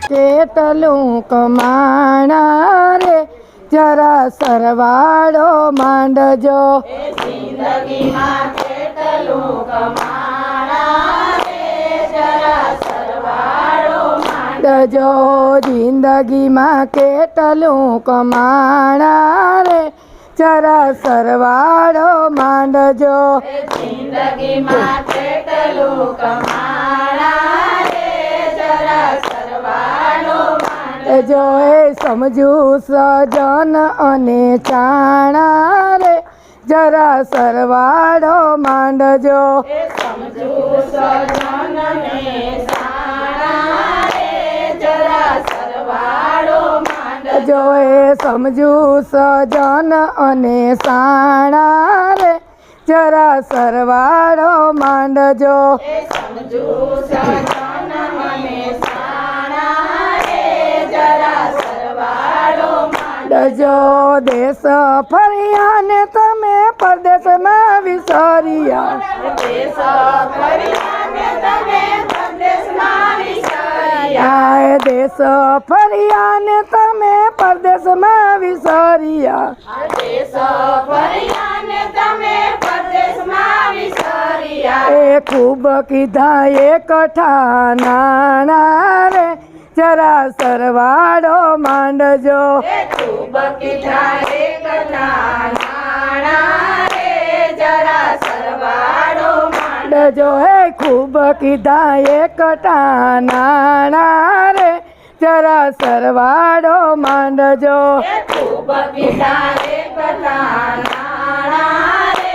કેટલું કમાણા રે જરા સરવાળો માંડજો જિંદગીમાં કેટલું કમાણા રે જરા સરવાળો માંડજો જિંદગીમાં કેટલું કમાણા રે જરા સરવાળો માંડજો જિંદગીમાં કેટલું કમાણા રે જરા સરવાળો માંડજો એ સમજુ સજન અને ચાણા રે જરા સરવાળો માંડજો સમજુ સજન ને સાણા રે જરા સરવાળો જો એ સમજુ સજન અને સાણા રે જરા સરવાળો માંડજો સમજુ સજન મને સાણા રે જરા સરવાળો માંડજો દેશ ફર્યા ને તમે પરદેશમાં વિસર્યા દેશ ફર્યા ને તમે પરદેશમાં વિસર્યા દેશ ફર્યા ને તમે પરદેશમાં વિસર્યા દેશ ફર્યા ને તમે પરદેશમાં વિસર્યા એ ખૂબ કીધા એકઠા નાણા રે જરા સરવાળો માંડજો ખૂબ કીધા એકઠા નાણા રે જરા સરવાળો માંડજો હે ખૂબ કીધા એકઠા નાણા રે જરા સરવાળો માંડજો ખૂબ કીધા એકઠા નાણા રે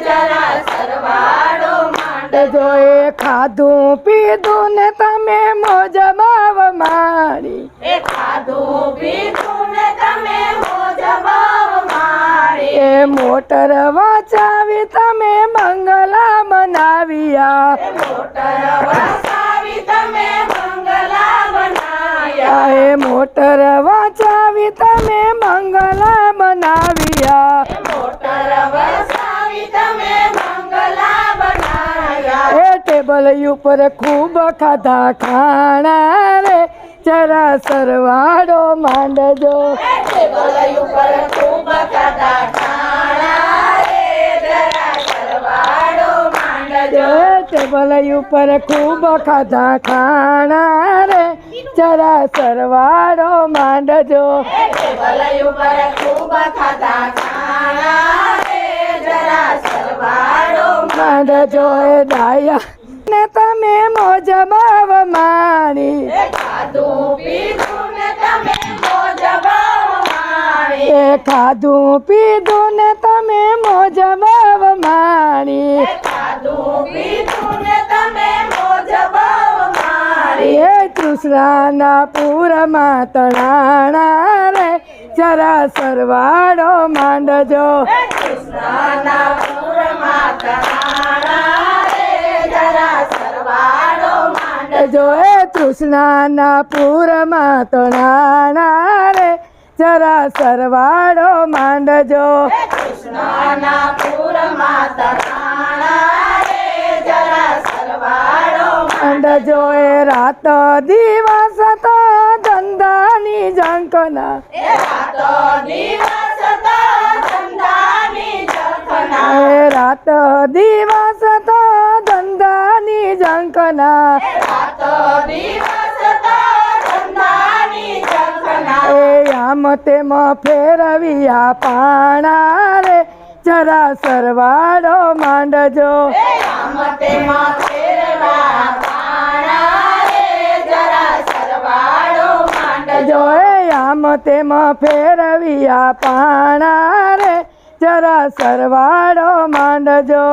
જરા સરવાળો માંડજો એ ખાધું પીધું ને તમે મોજ ભાવ મારી એ ખાધું પીધું ને તમે મોજ ભાવ મારી એ મોટર વાચાવી તમે બંગલા બનાવ્યા મોટર વસાવી તમે બંગલા બનાવ્યા એ મોટર વાચાવી તમે બંગલા બનાવ્યા મોટર વસાવી તમે બંગલા બનાવ્યા એ ટેબલ ઉપર ખૂબ ખાધા ખાણા રે જરા સરવાળો માંડજો ટેબલ ઉપર ખૂબ ખાધા ખાણા રે જરા સરવાળો માંડજો ટેબલ ઉપર ખૂબ ખાધા ખાણા રે જરા સરવાળો માંડજો ટેબલ ઉપર ખૂબ ખાધા ખાણા રે જરા સરવાળો માંડજો એ ડાયા ને તમે મોજ ભાવ માણી ખાધું પીધું ને તમે મોજ ભાવ માણી એ ખાધું પીધું ને તમે મોજ ભાવ માણી ખાધું પીધું ને તમે મોજ ભાવ માણી એ તૃષ્ણાના પૂરમાં તણાણા રે જરા સરવાળો માંડજો કૃષ્ણના પૂરમાં તણાણા રે જરા સરવાળો જો એ તૃષ્ણાના પૂરમાં તણાણા રે જરા સરવાળો માંડજો કૃષ્ણના પૂરમાં તણાણા રે જરા સરવાળો માંડજો એ રાત દિવસ તો ધંધાની ઝંખના એ રાતો દિવસ તો ધંધાની ઝંખના એ રાત દિવસ તો ધંધાની ઝંખના રાતો દિવસ તો ધંધાની ઝંખના એ આમ તેમ ફેરવ્યા પાણા રે જરા સરવાળો માંડજો આમ તેમાં ફેરવા પાણા રે જરા સરવાળો માંડજો એ આમ તેમ ફેરવ્યા પાણા રે જરા સરવાળો માંડજો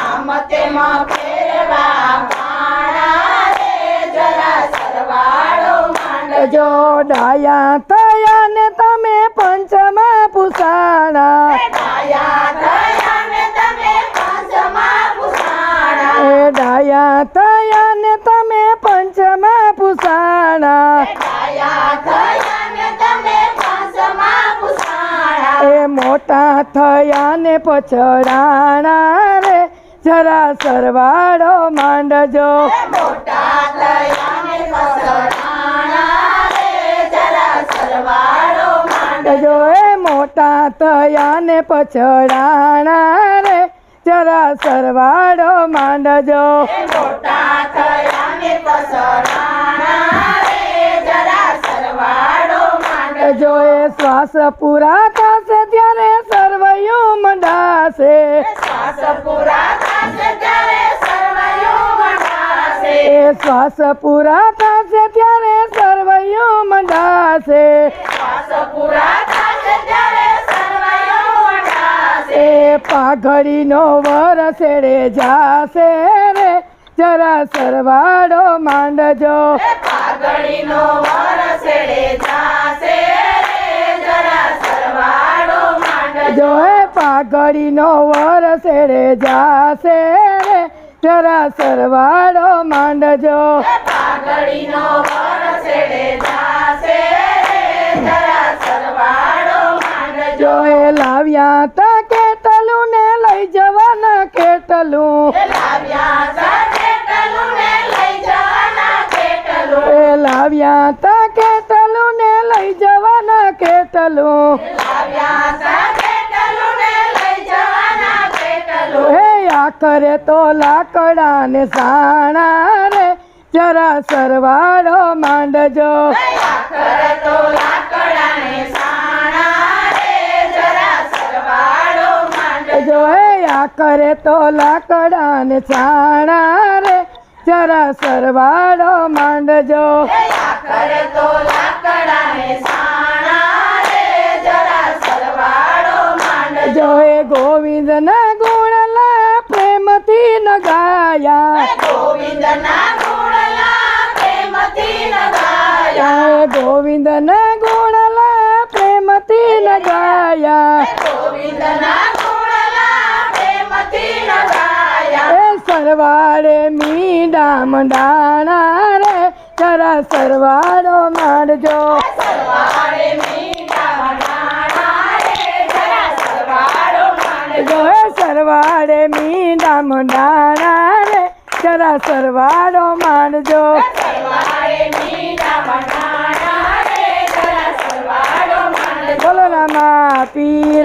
આમ તેમાં ફેરવા પાણા રે જરા સરવાળો માંડજો જો ડાયા થયા ને તમે પંચમા પુસાણા ડાયા થયા ને તમે પાંચમા પુસાણા એ ડાયા થયા ને તમે પંચમા પુસાણા ડાયા થયા ને તમે પાંચમા પુસાણા એ મોટા થયા ને પછડાણા રે જરા સરવાળો માંડજો મોટા થયા ને પછડાણા થયા ને પછડાણા રે જરા સરવાળો માંડજો મોટા થયા ને પસરાણા રે જરા સરવાળો માંડજો જો એ શ્વાસ પૂરા થશે ત્યારે સર્વયો મંડાશે શ્વાસ પૂરા થશે ત્યારે સર્વયો મંડાશે એ શ્વાસ પૂરા થશે ત્યારે સર્વયો મંડાશે શ્વાસ પૂરા થશે ત્યારે સર્વયો મંડાશે એ પાઘડીનો વરસેડે જાશે રે જરા સરવાળો માંડજો પાઘડીનો વરસેડે જાશે રે જરા સરવાળો માંડજો જો એ પાઘડીનો વરસેડે જાશે રે જરા સરવાળો માંડજો પાઘડીનો વરસેડે જાશે રે જરા સરવાળો માંડજો જો એ લાવ્યા તા કેટલું ને લઈ જવાના કેટલું લાવ્યા તા કેટલું ને લઈ જવાના કેટલું એ લાવ્યા તા કેટલું ને લઈ જવાના કેટલું લાવ્યા તા કેટલું ને લઈ જવાના કેટલું હે આખરે તો લાકડા ને સાણા રે જરા સરવાળો માંડજો આખરે તો લાકડાને સાણા રે જરા સરવાળો માંડજો જો હે આખરે તો લાકડા ને સાણા રે જરા સરવાળો માંડજો આખરે તો લાકડાને સાણા રે જરા સરવાળો માંડજો જો હે ગોવિંદ ના ગુણલા પ્રેમથી ન ગાયા ગોવિંદના ગુણલા પ્રેમથી ન ગાયા હે ગોવિંદ ના ગુણલા પ્રેમથી ન ગાયા ગોવિંદના ગુણલા પ્રેમથી ન ગાયા એ સરવાળે મીંડા મંડાણા રે જરા સરવાળો માંડજો સરવાળે મીઠા મંડાણા રે જરા સરવાળો માંડજો જો હે સરવાળે મીંડા મંડાણા રે જરા સરવાળો માંડજો સરવાળે મીઠા મંડાણા રે જરા સરવાળો માંડજો બોલો રામા પીર